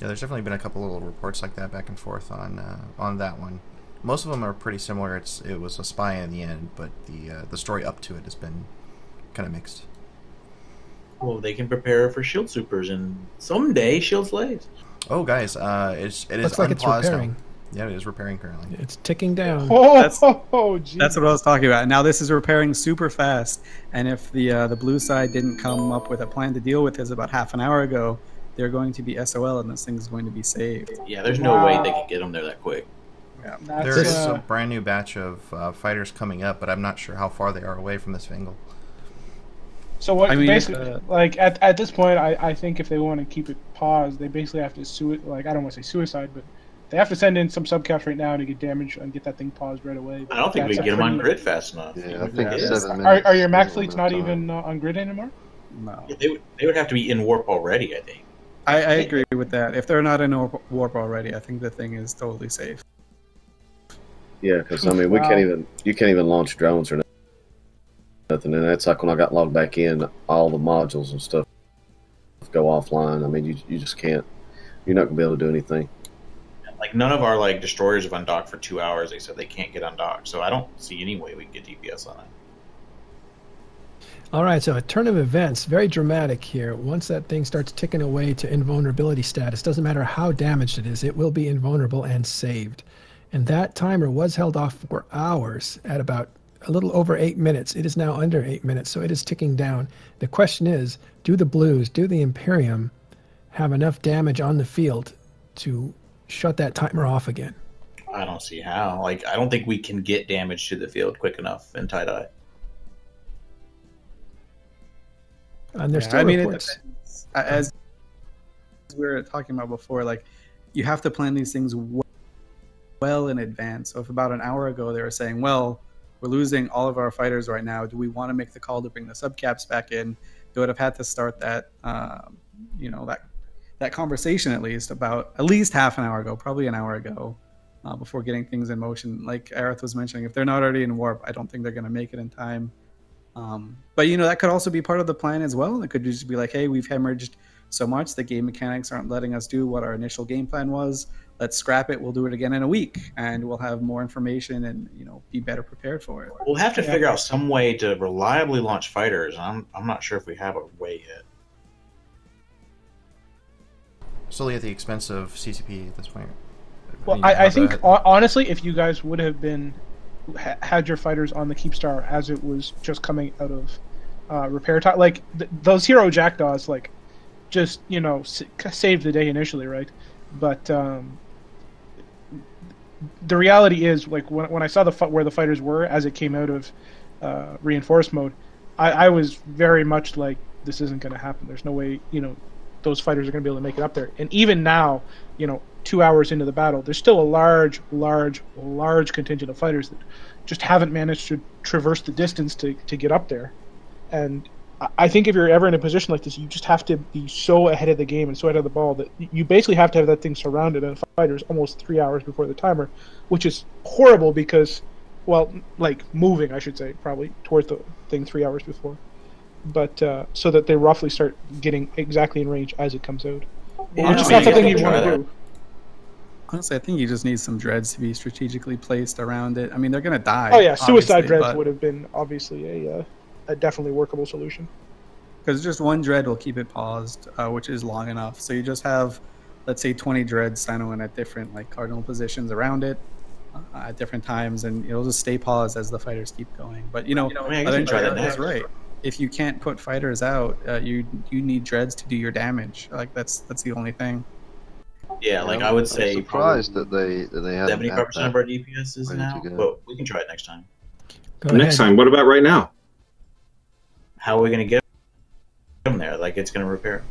Yeah, there's definitely been a couple little reports like that back and forth on that one. Most of them are pretty similar. It was a spy in the end, but the story up to it has been kind of mixed. Well, they can prepare for shield supers and someday shield slaves. Oh, guys, it is Looks like it's unpaused repairing. now. Yeah, it is repairing currently. It's ticking down. Geez. That's what I was talking about. Now this is repairing super fast, and if the blue side didn't come up with a plan to deal with this about half an hour ago, they're going to be SOL, and this thing's going to be saved. Yeah, there's no way they can get them there that quick. Yeah. There is a brand new batch of fighters coming up, but I'm not sure how far they are away from this Fingal. So what? I mean, basically, like at this point, I think if they want to keep it paused, they basically have to like, I don't want to say suicide, but they have to send in some subcaps right now to get damage and get that thing paused right away. I don't think we can get them on grid fast enough. Yeah, I think 7 minutes. Are your max fleets not even on grid anymore? No. Yeah, they would have to be in warp already, I think. I agree with that. If they're not in warp already, I think the thing is totally safe. Yeah, because I mean, you can't even launch drones or nothing, and that's like when I got logged back in, all the modules and stuff go offline. I mean, you just can't. You're not gonna be able to do anything. Like none of our like destroyers have undocked for 2 hours. They said they can't get undocked, so I don't see any way we can get DPS on it. All right, so a turn of events, very dramatic here. Once that thing starts ticking away to invulnerability status, doesn't matter how damaged it is, it will be invulnerable and saved. And that timer was held off for hours at about a little over 8 minutes. It is now under 8 minutes, so it is ticking down. The question is, do the Blues, do the Imperium have enough damage on the field to shut that timer off again? I don't see how. Like, I don't think we can get damage to the field quick enough in tie-dye. And there's still reports. As we were talking about before, like, you have to plan these things well in advance. So if about an hour ago they were saying, well, we're losing all of our fighters right now, do we want to make the call to bring the subcaps back in? They would have had to start that, that conversation at least half an hour ago, probably an hour ago, before getting things in motion. Like Aerith was mentioning, if they're not already in warp, I don't think they're going to make it in time. But that could also be part of the plan as well. It could just be like, hey, we've hemorrhaged so much, the game mechanics aren't letting us do what our initial game plan was. Let's scrap it. We'll do it again in a week, and we'll have more information and be better prepared for it. We'll have to figure out some way to reliably launch fighters. I'm not sure if we have a way yet. Solely at the expense of CCP at this point. Well, I think honestly, if you guys would have had your fighters on the Keepstar as it was just coming out of repair time, like those hero jackdaws, like just saved the day initially, right? But the reality is, like when I saw where the fighters were as it came out of reinforced mode, I was very much like, this isn't going to happen. There's no way those fighters are going to be able to make it up there. And even now, 2 hours into the battle, there's still a large contingent of fighters that just haven't managed to traverse the distance to get up there. And I think if you're ever in a position like this, you just have to be so ahead of the game and so ahead of the ball that you basically have to have that thing surrounded and fighters almost 3 hours before the timer, which is horrible because, well, like moving, I should say, probably towards the thing 3 hours before. But so that they roughly start getting exactly in range as it comes out. Yeah, which is not something you want to do. Honestly, I think you just need some dreads to be strategically placed around it. I mean, they're going to die. Oh yeah, suicide dreads but would have been obviously a definitely workable solution. Because just one dread will keep it paused, which is long enough. So you just have, let's say, 20 dreads siloing at different cardinal positions around it at different times, and it'll just stay paused as the fighters keep going. But I think Jared is right. If you can't put fighters out, you need dreads to do your damage. Like that's the only thing. Yeah, I would say I'm surprised that they have 75% of our DPS is now, but we can try it next time. Next time. What about right now? How are we going to get them there? Like it's going to repair?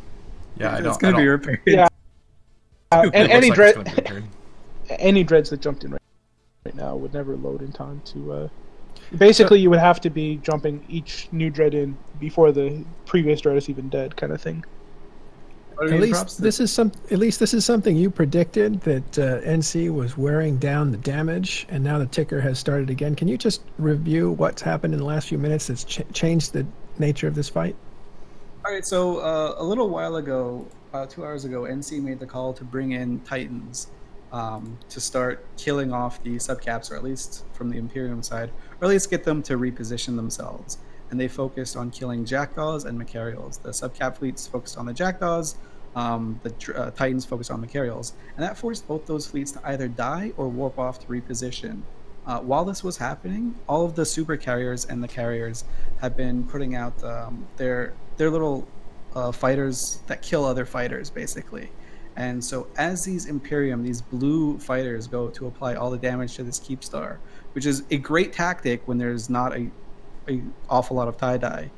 Yeah, it's going to be repaired. Yeah, and any dread, any dreads that jumped in right now would never load in time to. Basically, you would have to be jumping each new dread in before the previous dread is even dead, kind of thing. At least this is something you predicted, that NC was wearing down the damage, and now the ticker has started again. Can you just review what's happened in the last few minutes that's changed the nature of this fight? All right, so a little while ago, about 2 hours ago, NC made the call to bring in Titans to start killing off the subcaps, or at least from the Imperium side, or at least get them to reposition themselves. And they focused on killing Jackdaws and Macarials. The subcap fleets focused on the Jackdaws, the Titans focused on Macarials. And that forced both those fleets to either die or warp off to reposition. While this was happening, all of the super carriers and the carriers have been putting out their little fighters that kill other fighters, basically. And so as these Imperium, these blue fighters, go to apply all the damage to this Keepstar, which is a great tactic when there's not a awful lot of tie-dye,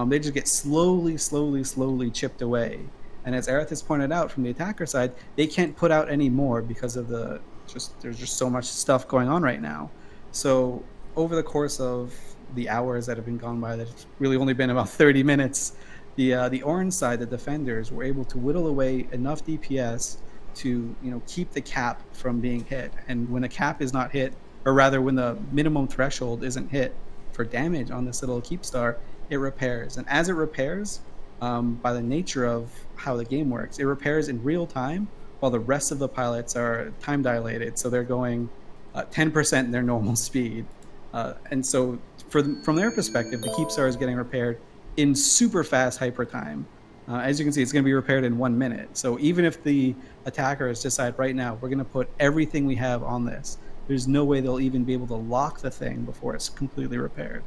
they just get slowly chipped away. And as Aerith has pointed out, from the attacker side, they can't put out any more because of there's just so much stuff going on right now. So over the course of the hours that have been gone by, that it's really only been about 30 minutes, the orange side, the defenders, were able to whittle away enough DPS to keep the cap from being hit. And when the cap is not hit, or rather when the minimum threshold isn't hit for damage on this little Keepstar, it repairs. And as it repairs, by the nature of how the game works, it repairs in real time, while the rest of the pilots are time dilated, so they're going 10% in their normal speed. And so from their perspective, the Keepstar is getting repaired in super fast hyper time. As you can see, it's going to be repaired in 1 minute. So even if the attackers decide right now, we're going to put everything we have on this, there's no way they'll even be able to lock the thing before it's completely repaired.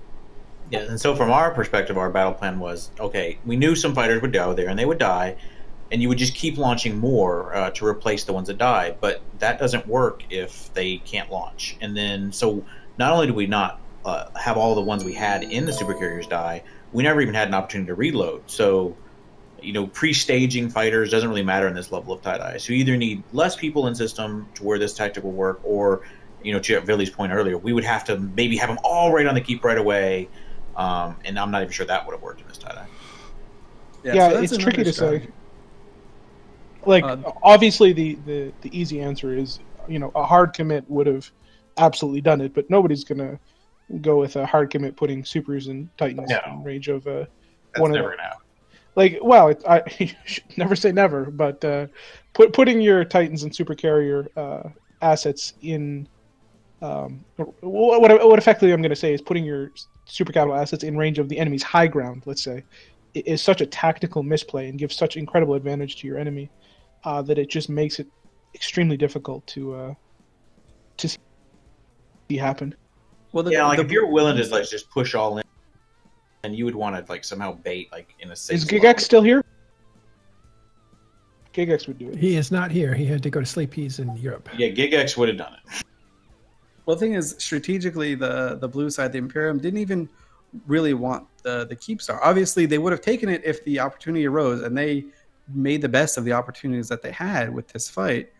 Yeah, and so from our perspective, our battle plan was, okay, we knew some fighters would go there, and they would die, and you would just keep launching more to replace the ones that died. But that doesn't work if they can't launch. And then, so not only do we not have all the ones we had in the supercarriers die, we never even had an opportunity to reload. So, pre-staging fighters doesn't really matter in this level of tie-dye. So you either need less people in system to where this tactic will work, or, to Billy's point earlier, we would have to maybe have them all right on the keep right away. And I'm not even sure that would have worked in this tie-dye. Yeah, so it's tricky to say. Like, obviously, the easy answer is, a hard commit would have absolutely done it, but nobody's gonna go with a hard commit putting supers and titans in range of That's never gonna happen. Like, well, you should never say never, but putting your titans and super carrier assets in what effectively I'm going to say is putting your super capital assets in range of the enemy's high ground, let's say, is such a tactical misplay and gives such incredible advantage to your enemy that it just makes it extremely difficult to see happen. Well, if you're willing to just push all in, and you would want to somehow bait in a safe. Is Gigex still here? Gigex would do it. He is not here. He had to go to sleep. He's in Europe. Yeah, Gigex would have done it. Well, the thing is, strategically, the blue side, the Imperium, didn't even really want the Keepstar. Obviously, they would have taken it if the opportunity arose, and they made the best of the opportunities that they had with this fight.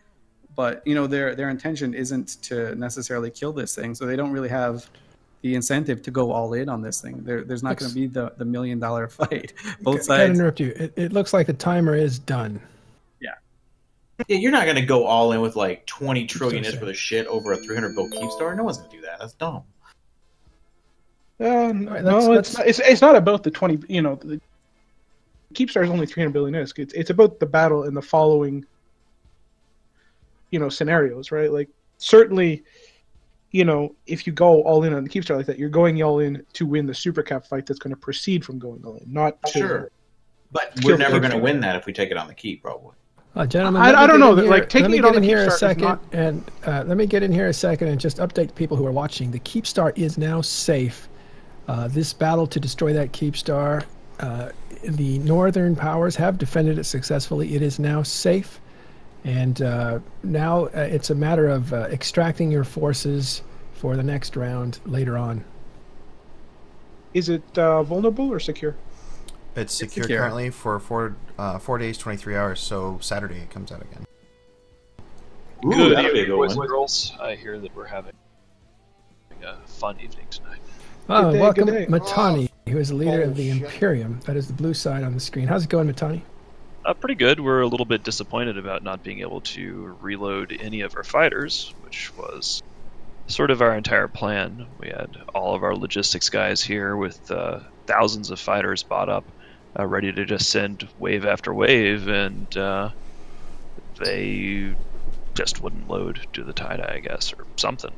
But their intention isn't to necessarily kill this thing, so they don't really have the incentive to go all in on this thing. There's not going to be the $1 million fight. Both sides. Can't interrupt you. It looks like the timer is done. Yeah, you're not going to go all in with 20 trillion worth of shit over a 300 bill Keepstar. No one's going to do that. That's dumb. It's not about the 20. The Keepstar is only 300 billion ISK. It's about the battle and the following, scenarios, right? Like, certainly, if you go all in on the Keepstar like that, you're going all in to win the super cap fight that's going to proceed from going all in, not to. Sure. But we're never going to win that if we take it on the keep, probably. Gentlemen, I don't know. Taking it on the Keepstar a second, and let me get in here a second and just update people who are watching. The Keepstar is now safe. This battle to destroy that Keepstar, the northern powers have defended it successfully. It is now safe, and now it's a matter of extracting your forces for the next round later on. Is it vulnerable or secure? It's secure currently for 4 days, 23 hours, so Saturday it comes out again. Ooh, good evening, boys and girls. I hear that we're having a fun evening tonight. Welcome, Mittani, who is the leader of the Imperium. That is the blue side on the screen. How's it going, Mittani? Pretty good. We're a little bit disappointed about not being able to reload any of our fighters, which was sort of our entire plan. We had all of our logistics guys here with thousands of fighters bought up, ready to just send wave after wave, and they just wouldn't load to the tie-dye, I guess, or something.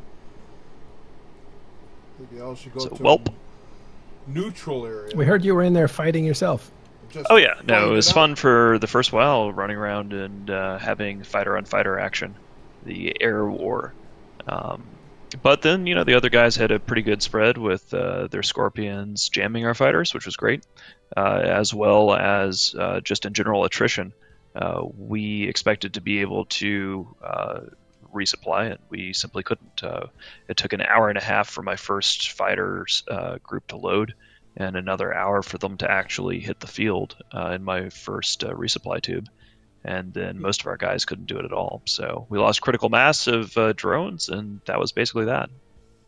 Maybe I should go So, to welp. a neutral area. We heard you were in there fighting yourself. Just Oh yeah, no, find it was out. fun for the first while, running around and having fighter-on-fighter action, the air war. But then, the other guys had a pretty good spread with their Scorpions jamming our fighters, which was great, as well as just in general attrition. We expected to be able to resupply, and we simply couldn't. It took an hour and a half for my first fighters group to load, and another hour for them to actually hit the field in my first resupply tube. And then most of our guys couldn't do it at all. So we lost critical mass of drones, and that was basically that.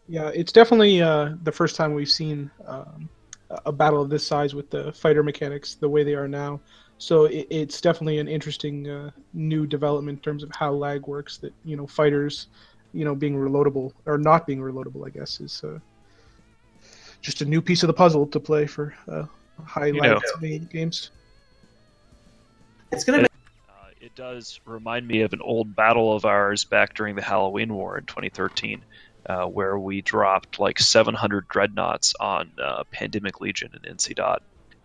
Yeah, it's definitely the first time we've seen a battle of this size with the fighter mechanics the way they are now. So it's definitely an interesting new development in terms of how lag works. That fighters, being reloadable or not being reloadable, I guess, is just a new piece of the puzzle to play for high lag games. It's going to be. It does remind me of an old battle of ours back during the Halloween War in 2013, where we dropped like 700 dreadnoughts on Pandemic Legion and NC Dot.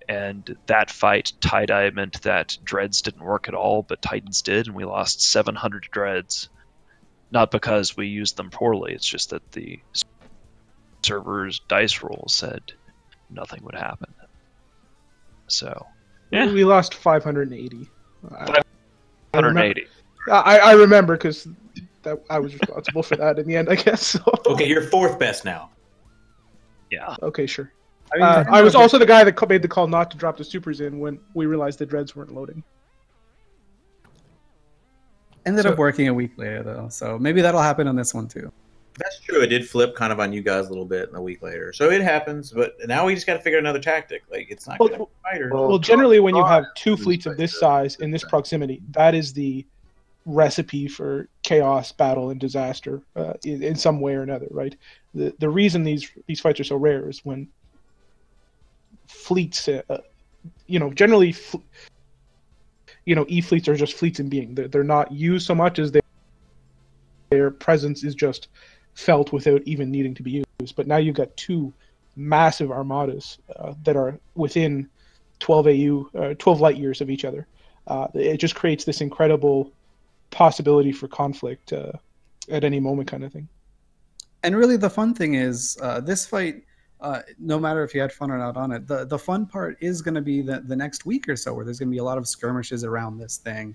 And that fight, tie-dye meant that dreads didn't work at all, but Titans did, and we lost 700 dreads. Not because we used them poorly, it's just that the server's dice roll said nothing would happen. So, yeah. We lost 580. 580. I remember because I was responsible for that in the end, I guess. So. Okay, you're fourth best now. Yeah. Okay, sure. I was also the guy that made the call not to drop the supers in when we realized the dreads weren't loading. Ended up working a week later, though, so maybe that'll happen on this one, too. That's true. It did flip kind of on you guys a little bit a week later. So it happens, but now we just got to figure out another tactic. Like, it's not going to be fighters. Well, generally, when you have two fleets of this size in this proximity, that is the recipe for chaos, battle, and disaster in some way or another, right? The reason these fights are so rare is when fleets, generally, E-fleets are just fleets in being. They're not used so much as their presence is just felt without even needing to be used. But now you've got two massive armadas that are within 12 light years of each other. It just creates this incredible possibility for conflict at any moment, kind of thing. And really, the fun thing is this fight. No matter if you had fun or not on it, the fun part is going to be the next week or so, where there's going to be a lot of skirmishes around this thing.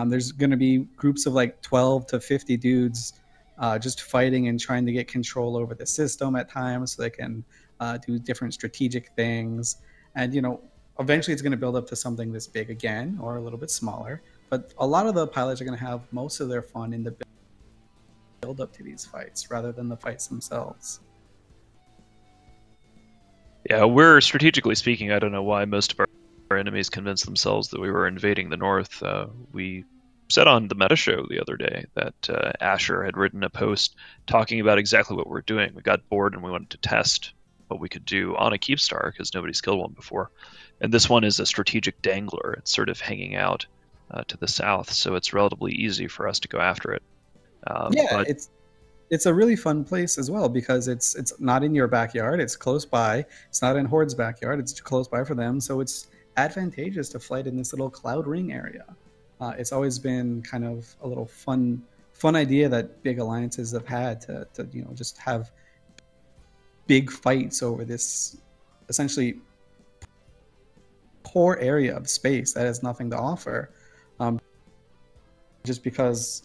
There's going to be groups of like 12 to 50 dudes just fighting and trying to get control over the system at times so they can do different strategic things. And, eventually it's going to build up to something this big again or a little bit smaller. But a lot of the pilots are going to have most of their fun in the build up to these fights rather than the fights themselves. Yeah, we're strategically speaking, I don't know why most of our enemies convinced themselves that we were invading the north. We said on the Meta Show the other day that Asher had written a post talking about exactly what we're doing. We got bored and we wanted to test what we could do on a Keepstar because nobody's killed one before. And this one is a strategic dangler. It's sort of hanging out to the south, so it's relatively easy for us to go after it. But it's a really fun place as well because it's not in your backyard. It's close by. It's not in Horde's backyard. It's close by for them. So it's advantageous to flight in this little cloud ring area. It's always been kind of a little fun idea that big alliances have had to just have big fights over this essentially poor area of space that has nothing to offer. Just because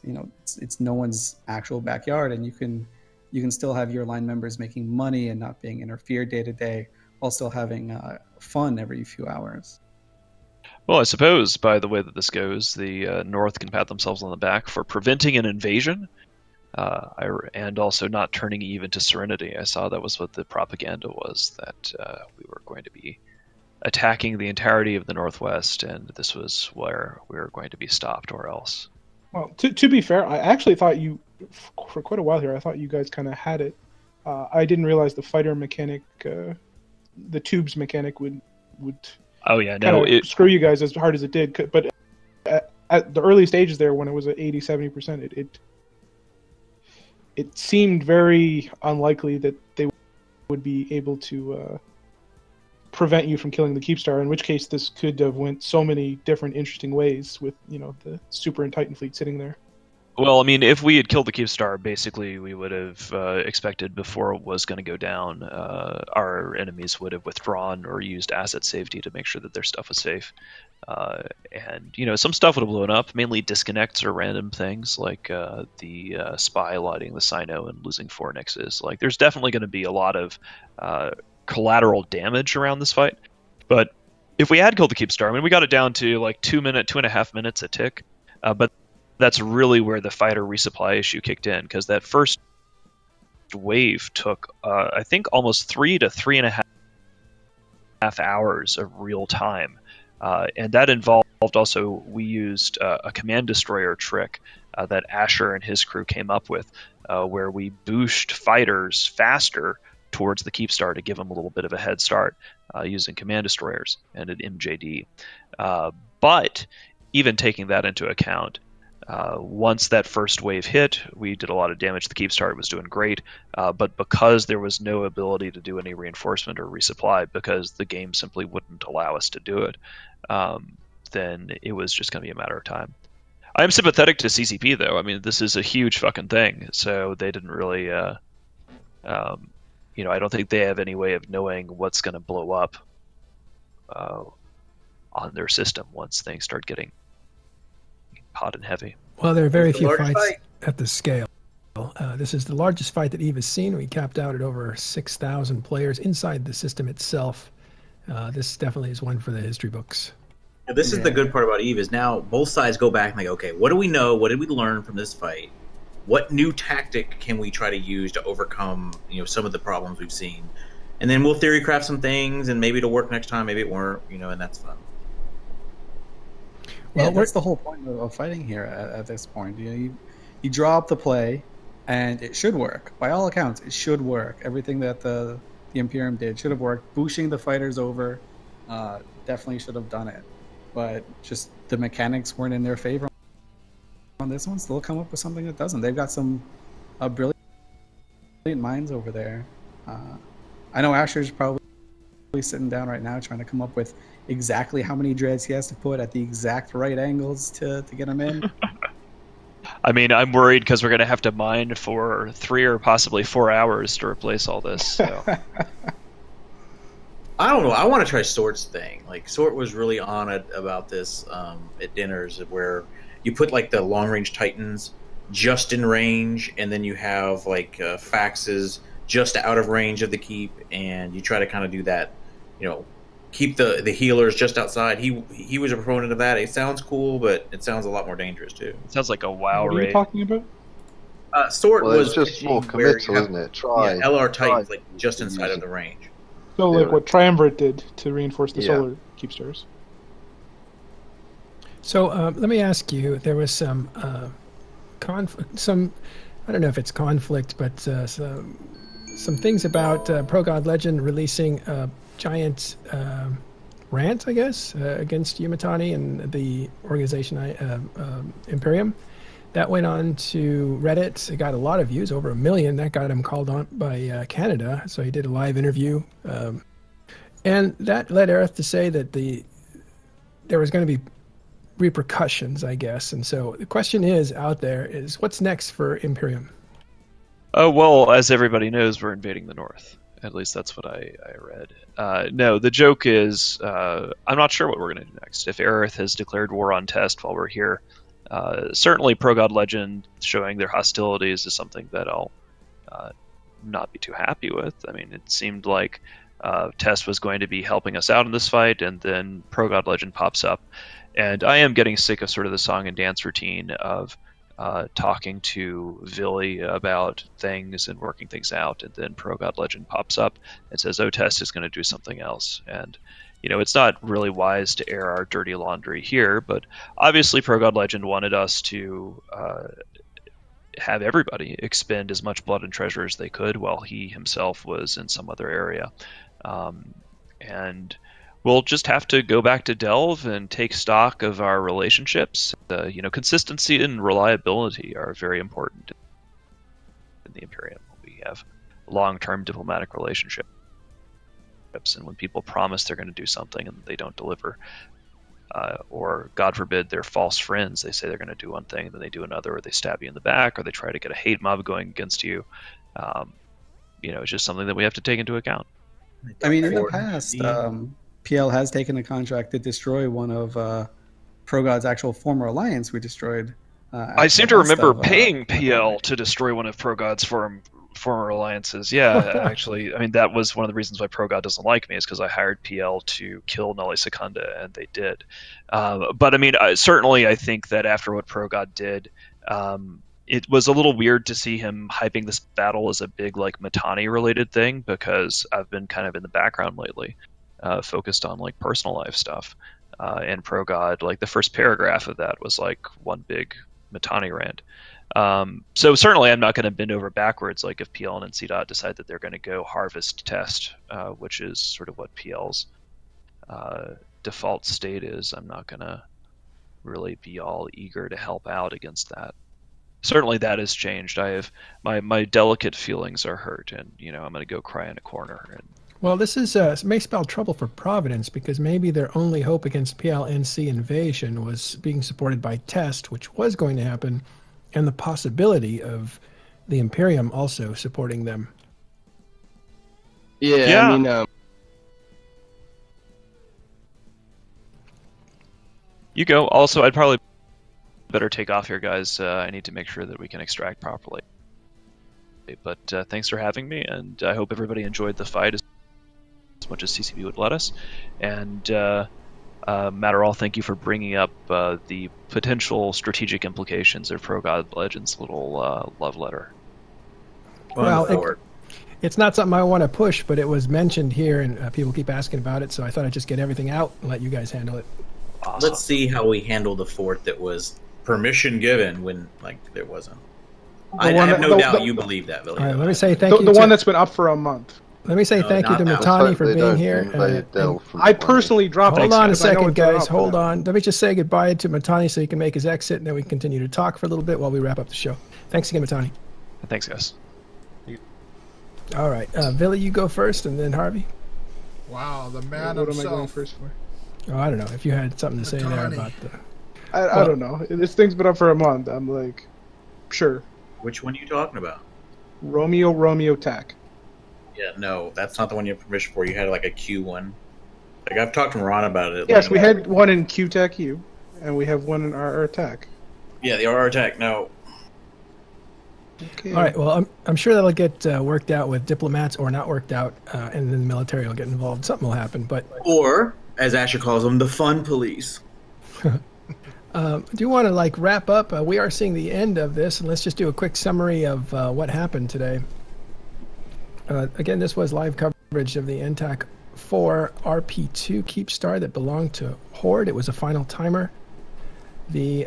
it's no one's actual backyard, and you can still have your line members making money and not being interfered day to day, while still having fun every few hours. Well, I suppose by the way that this goes, the North can pat themselves on the back for preventing an invasion, and also not turning even to Serenity. I saw that was what the propaganda was, that we were going to be attacking the entirety of the Northwest, and this was where we were going to be stopped, or else. Well, to be fair, I actually thought you, for quite a while here, I thought you guys kind of had it. I didn't realize the fighter mechanic, the tubes mechanic would Oh yeah, kind no, of screw you guys as hard as it did. But at the early stages there, when it was at 80-70%, it seemed very unlikely that they would be able to prevent you from killing the Keepstar, in which case this could have went so many different interesting ways with, the Super and Titan fleet sitting there. Well, I mean, if we had killed the Keepstar, basically we would have expected before it was going to go down, our enemies would have withdrawn or used asset safety to make sure that their stuff was safe. And, some stuff would have blown up, mainly disconnects or random things like the spy lighting the Sino and losing 4 Nixes. Like, there's definitely going to be a lot of collateral damage around this fight. But if we had killed the Keepstar, I mean, we got it down to like 2.5 minutes a tick. But that's really where the fighter resupply issue kicked in, because that first wave took, I think, almost 3 to 3.5 hours of real time. And that involved also, we used a command destroyer trick that Asher and his crew came up with, where we boosted fighters faster towards the Keepstar to give them a little bit of a head start using command destroyers and an MJD. But even taking that into account, once that first wave hit, we did a lot of damage. The Keepstar was doing great, but because there was no ability to do any reinforcement or resupply, because the game simply wouldn't allow us to do it, then it was just going to be a matter of time. I am sympathetic to CCP, though. I mean, this is a huge fucking thing, so they didn't really... I don't think they have any way of knowing what's going to blow up on their system once things start getting hot and heavy. Well, there are very few fights at this scale. This is the largest fight that EVE has seen. We capped out at over 6,000 players inside the system itself. This definitely is one for the history books. And this is the good part about EVE, is now both sides go back and they go, okay, what do we know? What did we learn from this fight? What new tactic can we try to use to overcome, some of the problems we've seen? And then we'll theory craft some things, and maybe it'll work next time, maybe it won't, and that's fun. Well, that's the whole point of fighting here at this point. You draw up the play, and it should work. By all accounts, it should work. Everything that the Imperium did should have worked. Pushing the fighters over definitely should have done it. But just the mechanics weren't in their favor on this one, so they'll come up with something that doesn't. They've got some brilliant minds over there. I know Asher's probably sitting down right now trying to come up with exactly how many dreads he has to put at the exact right angles to get them in. I mean, I'm worried because we're going to have to mine for 3 or possibly 4 hours to replace all this. So. I don't know. I want to try Sort's thing. Like, Sort was really on it about this at dinners, where you put like the long-range Titans just in range, and then you have like Faxes just out of range of the keep, and you try to kind of do that, keep the healers just outside. He was a proponent of that. It sounds cool, but it sounds a lot more dangerous too. It sounds like a WoW raid. What are you talking about? Sort was just more committal, isn't it? LR Titans like just inside of the range. So like what Triumvirate did to reinforce the solar Keepstars. So let me ask you, there was some I don't know if it's conflict, but some things about Pro God Legend releasing a giant rant, I guess, against Mittani and the organization Imperium. That went on to Reddit. It got a lot of views, over 1 million. That got him called on by Canada. So he did a live interview. And that led Aerith to say that there was going to be repercussions, I guess. And so the question is out there is, what's next for Imperium? Well, as everybody knows, we're invading the North. At least that's what I read. No, the joke is, I'm not sure what we're going to do next. If Aerith has declared war on Test while we're here, certainly Pro God Legend showing their hostilities is something that I'll not be too happy with. I mean, it seemed like Test was going to be helping us out in this fight, and then Pro God Legend pops up. And I am getting sick of sort of the song and dance routine of talking to Villy about things and working things out, and then Pro God Legend pops up and says, oh, Test is going to do something else. And it's not really wise to air our dirty laundry here, but obviously Pro God Legend wanted us to have everybody expend as much blood and treasure as they could while he himself was in some other area. And we'll just have to go back to Delve and take stock of our relationships. Consistency and reliability are very important in the Imperium. We have long-term diplomatic relationships, and when people promise they're going to do something and they don't deliver, or God forbid they're false friends, they say they're going to do one thing, then they do another, or they stab you in the back, or they try to get a hate mob going against you. It's just something that we have to take into account. I mean, in the past, PL has taken a contract to destroy one of ProGod's actual former alliance we destroyed. I seem to remember paying PL to destroy one of ProGod's former alliances. Yeah, actually, I mean, that was one of the reasons why ProGod doesn't like me, is because I hired PL to kill Nulli Secunda, and they did. But I mean, certainly I think that after what ProGod did, it was a little weird to see him hyping this battle as a big, like, Mittani related thing, because I've been kind of in the background lately, focused on, like, personal life stuff. And ProGod, like, the first paragraph of that was like one big Mittani rant. So certainly I'm not going to bend over backwards, like if PL and NC decide that they're going to go harvest test, which is sort of what PL's default state is. I'm not going to really be all eager to help out against that. Certainly that has changed. I have my delicate feelings are hurt, and I'm going to go cry in a corner. And well, this may spell trouble for Providence, because maybe their only hope against PLNC invasion was being supported by Test, which was going to happen, and the possibility of the Imperium also supporting them. Yeah. I mean, you go. Also, I'd probably better take off here, guys. I need to make sure that we can extract properly. But thanks for having me, and I hope everybody enjoyed the fight as much as CCB would let us. And Matterall, thank you for bringing up the potential strategic implications of ProGod Legends' little love letter. Well, it's not something I want to push, but it was mentioned here, and people keep asking about it, so I thought I'd just get everything out and let you guys handle it. Awesome. Let's see how we handle the fort that was permission given when, like, there wasn't. I have no doubt you believe that, Billy. All right, let me say thank you. The one that's been up for a month. Let me say thank you to Mittani for being here. I personally dropped. Hold on a second, guys. Hold on. Let me just say goodbye to Mittani so he can make his exit, and then we can continue to talk for a little bit while we wrap up the show. Thanks again, Mittani. Thanks, guys. All right, Billy, you go first, and then Harvey. Wow, the man what himself. Am I going first for? Oh, I don't know if you had something to say there about the. I don't know. This thing's been up for a month. I'm like, sure. Which one are you talking about? Romeo TAC. Yeah, no, that's not the one you have permission for. You had like a Q one. Like, I've talked to Ron about it. Yes, we had one in QTAC-U, and we have one in RR TAC. Yeah, the RR TAC, no. Okay. All right, well, I'm sure that'll get worked out with diplomats, or not worked out, and then the military will get involved. Something will happen, but... Or, as Asher calls them, the fun police. Do you want to, like, wrap up? We are seeing the end of this, and let's just do a quick summary of what happened today. Again, this was live coverage of the NTAC 4 RP2 Keepstar that belonged to Horde. It was a final timer. The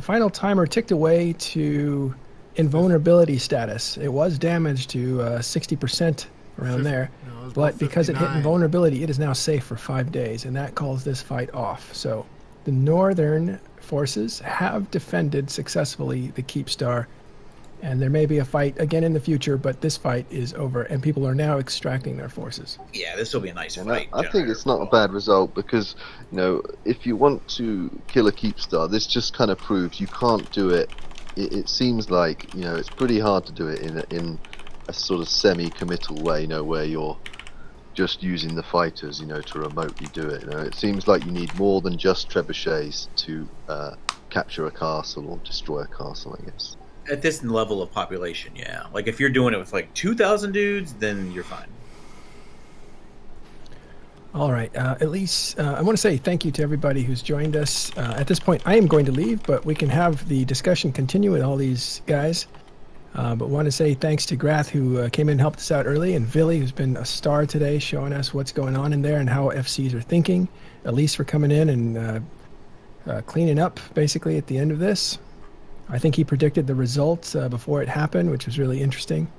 final timer ticked away to invulnerability status. It was damaged to 60% around there, but because it hit invulnerability, it is now safe for 5 days, and that calls this fight off. So the Northern forces have defended successfully the Keepstar, and there may be a fight again in the future, but this fight is over, and people are now extracting their forces. Yeah, this will be a nice fight. I think it's not a bad result, because, if you want to kill a Keepstar, this just kind of proves you can't do it. It seems like, it's pretty hard to do it in a sort of semi-committal way, where you're just using the fighters, to remotely do it. It seems like you need more than just trebuchets to capture a castle or destroy a castle, I guess. At this level of population, yeah. Like, if you're doing it with, like, 2,000 dudes, then you're fine. All right. At least I want to say thank you to everybody who's joined us. At this point, I am going to leave, but we can have the discussion continue with all these guys. But want to say thanks to Grath, who came in and helped us out early, and Villy, who's been a star today, showing us what's going on in there and how FCs are thinking. Elise for coming in and cleaning up, basically, at the end of this. I think he predicted the results before it happened, which was really interesting.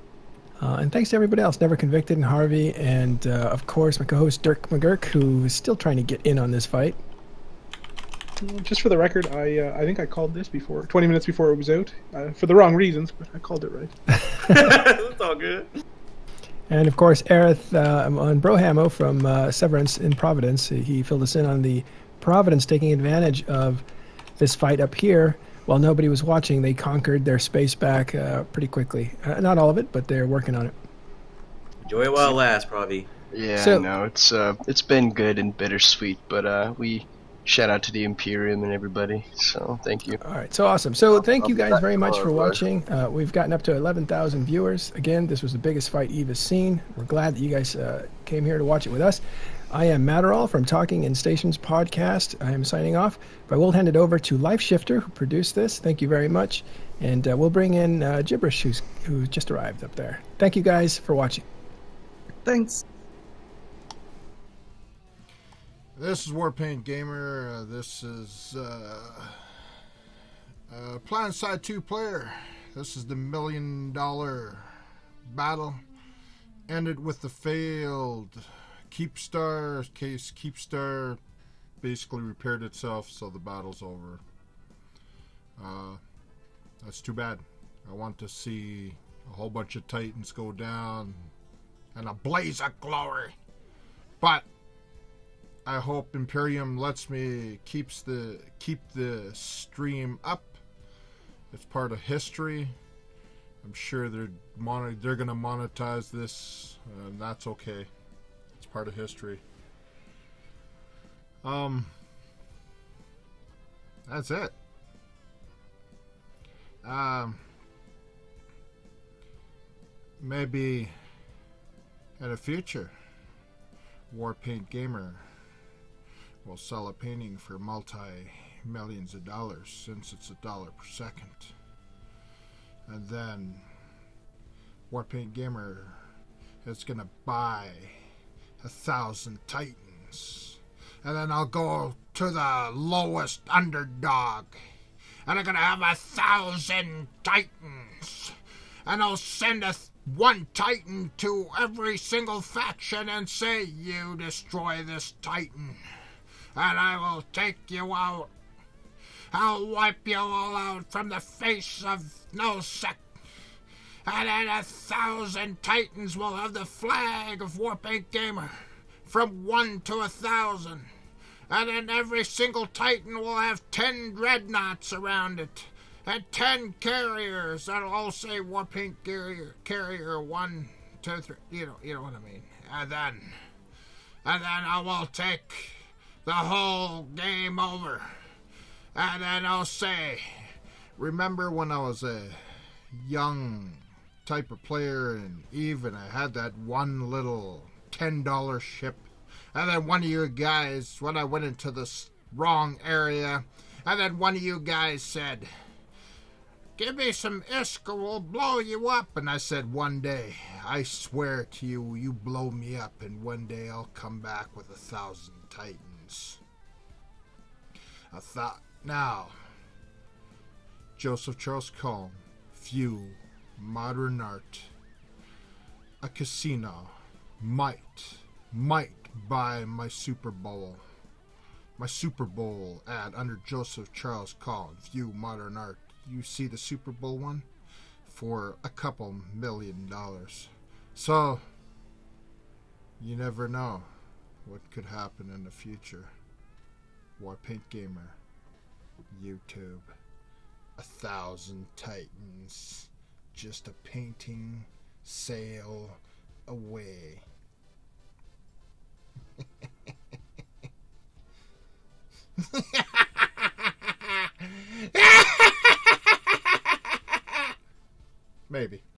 And thanks to everybody else, Never Convicted and Harvey, and of course my co-host Dirk McGurk, who is still trying to get in on this fight. Just for the record, I think I called this before, 20 minutes before it was out, for the wrong reasons, but I called it right. That's all good. And of course, Aerith on Brohamo from Severance in Providence. He filled us in on the Providence taking advantage of this fight up here. While nobody was watching, they conquered their space back pretty quickly. Not all of it, but they're working on it. Enjoy it while it lasts, Pravi. Yeah, So- no, it's been good and bittersweet, but we shout out to the Imperium and everybody. So thank you. All right, so awesome. So thank you guys very much for tomorrow, watching. We've gotten up to 11,000 viewers. Again, this was the biggest fight Eve has seen. We're glad that you guys came here to watch it with us. I am Matterall from Talking in Stations podcast. I am signing off, but I will hand it over to Life Shifter, who produced this. Thank you very much. And we'll bring in Gibberish, who just arrived up there. Thank you guys for watching. Thanks. This is Warpaint Gamer. This is Plan Side 2 player. This is the $1 million battle. Ended with the failed Keepstar. Case Keepstar basically repaired itself, so the battle's over. That's too bad. I want to see a whole bunch of Titans go down and a blaze of glory. But I hope Imperium lets me keep the stream up. It's part of history. I'm sure they're gonna monetize this, and that's okay. It's part of history. That's it. Maybe in the future, Warpaint Gamer will sell a painting for multi-millions of dollars, since it's $1 per second. And then Warpaint Gamer is gonna buy 1,000 Titans. And then I'll go to the lowest underdog. And I'm gonna have 1,000 Titans. And I'll send one Titan to every single faction and say, you destroy this Titan, and I will take you out. I'll wipe you all out from the face of no sect. And then 1,000 Titans will have the flag of Warpaint Gamer, from 1 to 1,000. And then every single Titan will have 10 dreadnoughts around it, and 10 carriers that'll all say Warpaint carrier 1, 2, 3. You know what I mean. And then I will take the whole game over. And then I'll say, remember when I was a young type of player and even I had that one little $10 ship, and then one of you guys, when I went into this wrong area, and then one of you guys said, give me some ISK or we'll blow you up. And I said, one day, I swear to you, you blow me up, and one day I'll come back with 1,000 Titans. I thought, now, Joseph Charles Cohn, View, Modern Art, a casino might buy my Super Bowl ad under Joseph Charles Cohn, View, Modern Art. You see the Super Bowl one for a couple $1 million. So you never know what could happen in the future. Warpaint Gamer, YouTube, 1,000 Titans, just a painting sail away. Maybe.